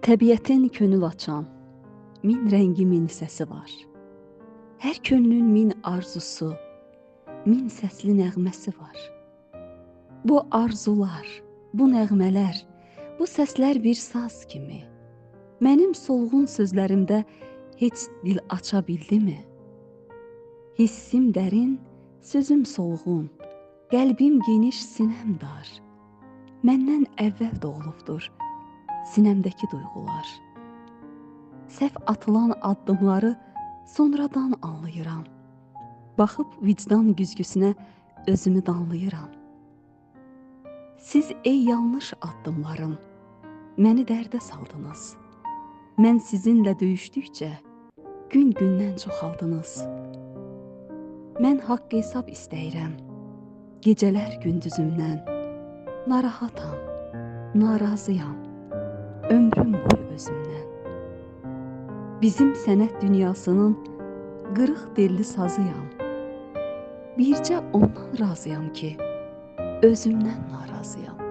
Təbiətin könül açan, min rəngi min səsi var. Hər könlün min arzusu, min səsli nəğməsi var. Bu arzular, bu nəğmələr, bu səslər bir saz kimi. Mənim solğun sözlərimdə heç dil aça bildimi? Hissim dərin, sözüm solğun, qəlbim geniş, sinəm dar. Məndən əvvəl doğulubdur sinəmdəki duyğular. Səhv atılan addımları sonradan anlayıram. Baxıb vicdan güzgüsünə özümü danlayıram. Siz ey yanlış addımlarım, məni dərdə saldınız. Mən sizinlə döyüşdükcə gün-gündən çoxaldınız. Mən haqq hesab istəyirəm, gecələr gündüzümdən. Narahatam, narazıyam, ömrüm boyu özümdən. Bizim sənət dünyasının qırıq dilli sazıyam. Bircə ondan razıyam ki, özümdən narazıyam.